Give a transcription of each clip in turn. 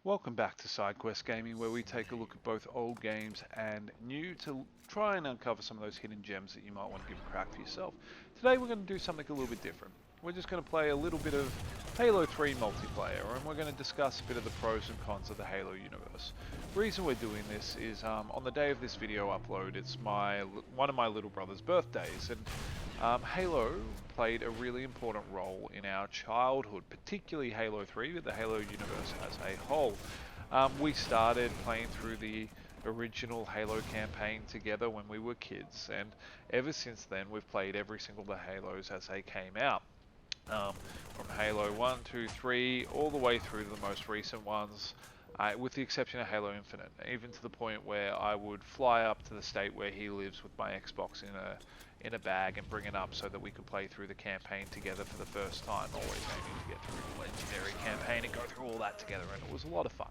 Welcome back to Sidequest Gaming, where we take a look at both old games and new to try and uncover some of those hidden gems that you might want to give a crack for yourself. Today we're going to do something a little bit different. We're just going to play a little bit of Halo 3 multiplayer, and we're going to discuss a bit of the pros and cons of the Halo universe. The reason we're doing this is on the day of this video upload, it's one of my little brother's birthdays, and Halo played a really important role in our childhood, particularly Halo 3, but the Halo universe as a whole. We started playing through the original Halo campaign together when we were kids, and ever since then we've played every single of the Halos as they came out. From Halo 1, 2, 3, all the way through to the most recent ones, with the exception of Halo Infinite, even to the point where I would fly up to the state where he lives with my Xbox in a bag and bring it up so that we could play through the campaign together for the first time, always aiming to get through the legendary campaign and go through all that together, and it was a lot of fun.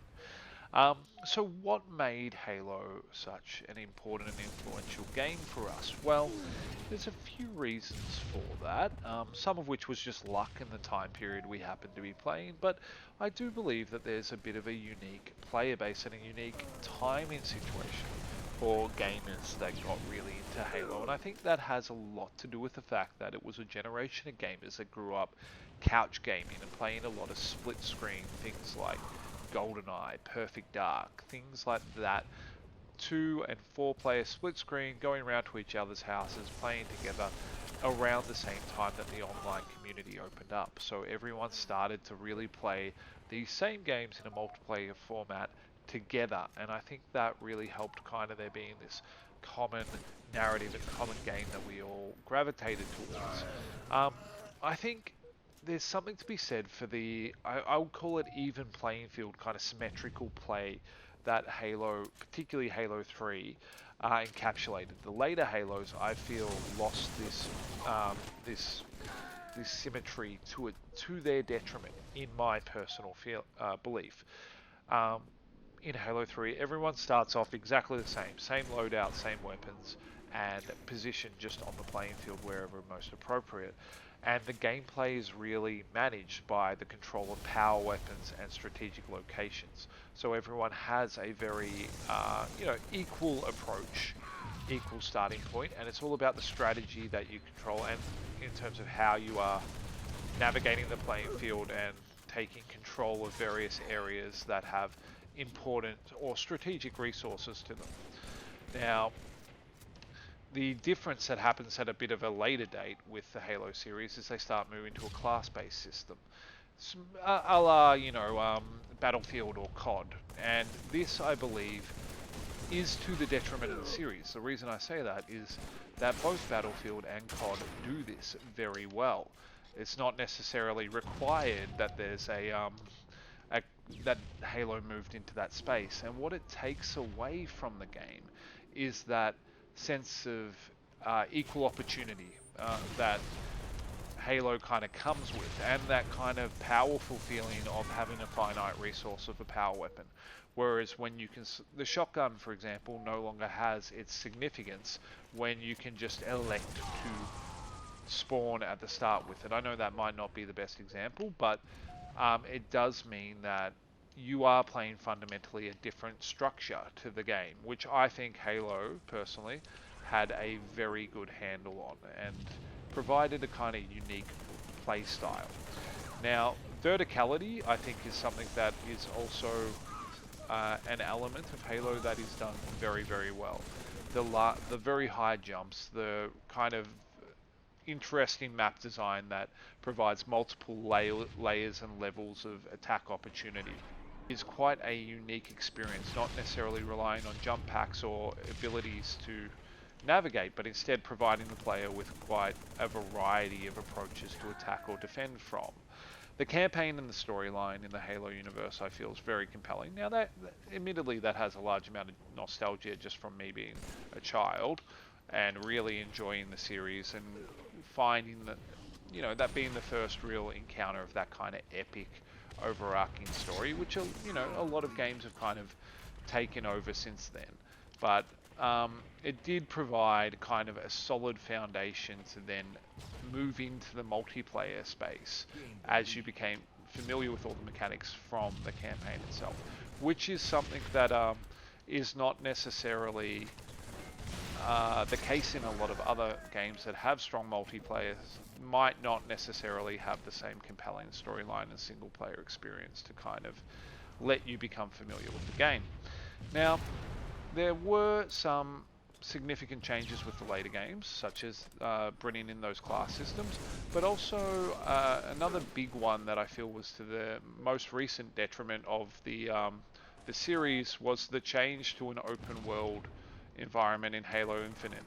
So what made Halo such an important and influential game for us? Well, there's a few reasons for that, some of which was just luck in the time period we happened to be playing, but I do believe that there's a bit of a unique player base and a unique timing situation for gamers that got really into Halo, and I think that has a lot to do with the fact that it was a generation of gamers that grew up couch gaming and playing a lot of split screen things like GoldenEye, Perfect Dark, things like that. 2 and 4 player split screen, going around to each other's houses, playing together around the same time that the online community opened up. So everyone started to really play these same games in a multiplayer format together, and I think that really helped kind of there being this common narrative and common game that we all gravitated towards. I think there's something to be said for I would call it even playing field, kind of symmetrical play that Halo, particularly Halo 3, encapsulated. The later Halos, I feel, lost this this symmetry to their detriment, in my personal belief. Um, in Halo 3, everyone starts off exactly the same loadout, same weapons, and position just on the playing field wherever most appropriate. And the gameplay is really managed by the control of power weapons and strategic locations. So everyone has a very, equal approach, equal starting point, and it's all about the strategy that you control and in terms of how you are navigating the playing field and taking control of various areas that have important or strategic resources to them. Now, the difference that happens at a bit of a later date with the Halo series is they start moving to a class-based system, a la, Battlefield or COD. And this, I believe, is to the detriment of the series. The reason I say that is that both Battlefield and COD do this very well. It's not necessarily required that there's that Halo moved into that space, and what it takes away from the game is that sense of equal opportunity that Halo kind of comes with, and that kind of powerful feeling of having a finite resource of a power weapon. Whereas when you can, the shotgun, for example, no longer has its significance when you can just elect to spawn at the start with it. I know that might not be the best example, but it does mean that you are playing fundamentally a different structure to the game, which I think Halo, personally, had a very good handle on and provided a kind of unique play style. Now, verticality, I think, is something that is also an element of Halo that is done very, very well. The very high jumps, the kind of interesting map design that provides multiple layers and levels of attack opportunity is quite a unique experience, not necessarily relying on jump packs or abilities to navigate, but instead providing the player with quite a variety of approaches to attack or defend from. The campaign and the storyline in the Halo universe, I feel, is very compelling. Now, admittedly, that has a large amount of nostalgia just from me being a child and really enjoying the series and finding that, that being the first real encounter of that kind of epic overarching story, which, a lot of games have kind of taken over since then. But it did provide kind of a solid foundation to then move into the multiplayer space as you became familiar with all the mechanics from the campaign itself. which is something that is not necessarily the case in a lot of other games that have strong multiplayer. Might not necessarily have the same compelling storyline and single player experience to kind of let you become familiar with the game. Now, there were some significant changes with the later games, such as bringing in those class systems, but also another big one that I feel was to the most recent detriment of the series was the change to an open world environment in Halo Infinite.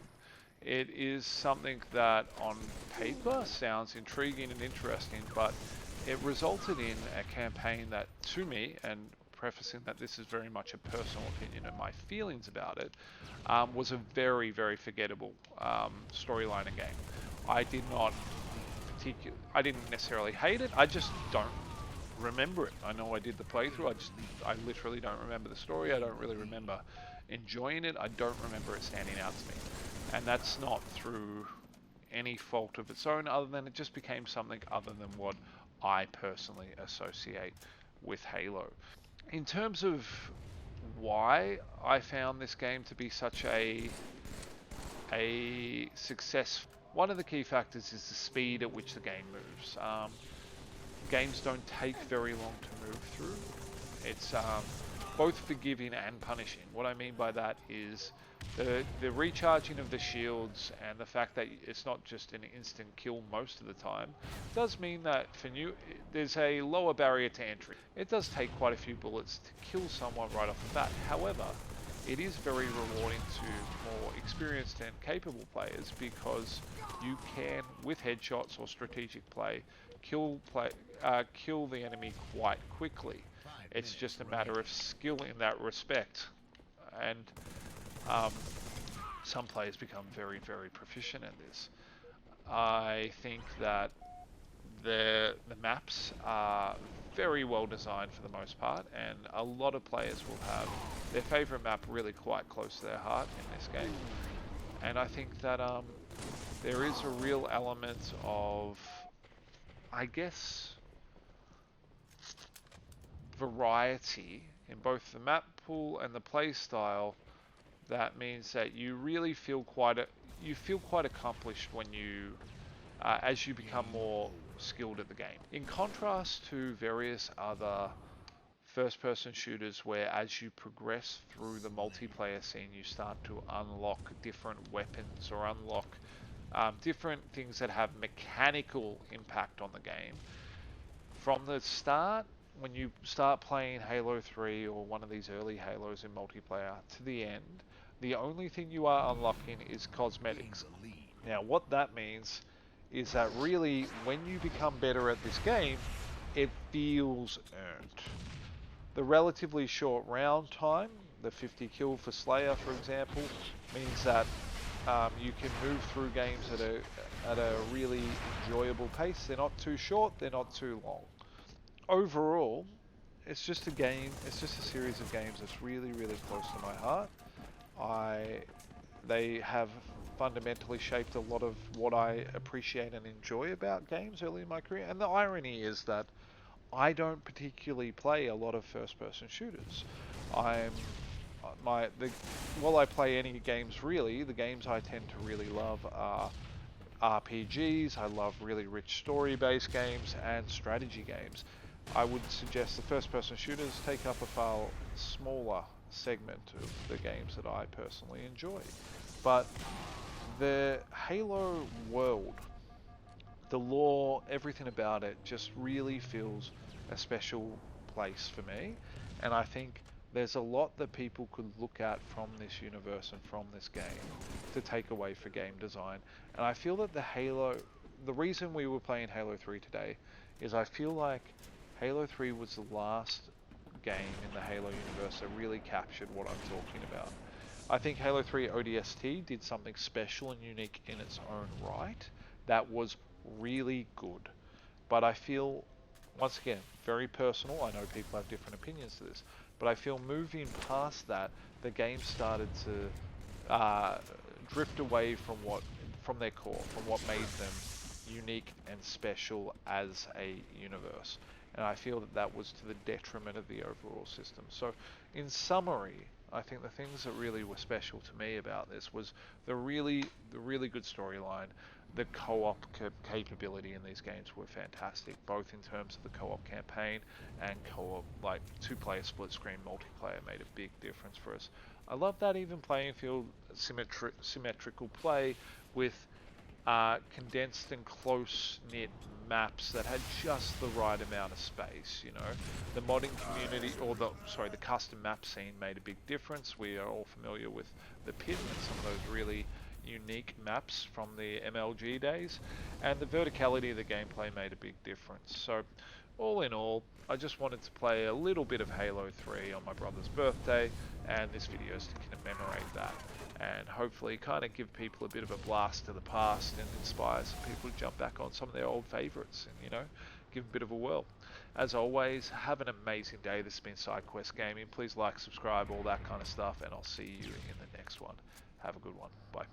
It is something that on paper sounds intriguing and interesting, but it resulted in a campaign that, to me, and prefacing that this is very much a personal opinion and my feelings about it, was a very, very forgettable storyline and game. I didn't necessarily hate it, I just don't remember it. I know I did the playthrough, I literally don't remember the story, I don't really remember enjoying it, I don't remember it standing out to me. And that's not through any fault of its own, other than it just became something other than what I personally associate with Halo. In terms of why I found this game to be such a success, one of the key factors is the speed at which the game moves. Games don't take very long to move through. It's both forgiving and punishing. What I mean by that is the recharging of the shields and the fact that it's not just an instant kill most of the time does mean that for new, there's a lower barrier to entry. It does take quite a few bullets to kill someone right off the bat. However, it is very rewarding to more experienced and capable players because you can, with headshots or strategic play, kill the enemy quite quickly. It's just a matter of skill in that respect, and some players become very, very proficient at this. I think that the maps are very well designed for the most part, and a lot of players will have their favorite map really quite close to their heart in this game. And I think that there is a real element of, I guess, variety in both the map pool and the play style. That means that you really feel quite accomplished when you as you become more skilled at the game. In contrast to various other first-person shooters where as you progress through the multiplayer scene you start to unlock different weapons or unlock different things that have mechanical impact on the game. From the start, when you start playing Halo 3 or one of these early Halos in multiplayer to the end, the only thing you are unlocking is cosmetics. Now what that means is that really when you become better at this game, it feels earned. The relatively short round time, the 50 kill for Slayer for example, means that you can move through games at a really enjoyable pace. They're not too short, they're not too long. Overall, it's just a series of games that's really, really close to my heart. They have fundamentally shaped a lot of what I appreciate and enjoy about games early in my career. And the irony is that I don't particularly play a lot of first-person shooters. While I play any games really, the games I tend to really love are RPGs. I love really rich story-based games and strategy games. I would suggest the first-person shooters take up a far smaller segment of the games that I personally enjoy. But the Halo world, the lore, everything about it just really feels a special place for me. And I think there's a lot that people could look at from this universe and from this game to take away for game design. And I feel that the reason we were playing Halo 3 today is I feel like Halo 3 was the last game in the Halo universe that really captured what I'm talking about. I think Halo 3 ODST did something special and unique in its own right that was really good. But I feel, once again, very personal, I know people have different opinions to this, but I feel moving past that, the game started to drift away from their core, from what made them unique and special as a universe. and I feel that that was to the detriment of the overall system. So, in summary, I think the things that really were special to me about this was the really good storyline. The co-op capability in these games were fantastic, both in terms of the co-op campaign and co-op, like two-player split-screen multiplayer made a big difference for us. I love that even playing field symmetrical play with condensed and close-knit maps that had just the right amount of space. You know, the modding community, or the custom map scene made a big difference. We are all familiar with the Pit and some of those really unique maps from the MLG days, and the verticality of the gameplay made a big difference. So, all in all, I just wanted to play a little bit of Halo 3 on my brother's birthday, and this video is to commemorate that, and hopefully kind of give people a bit of a blast to the past and inspire some people to jump back on some of their old favorites and, give them a bit of a whirl. As always, have an amazing day. This has been Sidequest Gaming. Please like, subscribe, all that kind of stuff, and I'll see you in the next one. Have a good one. Bye.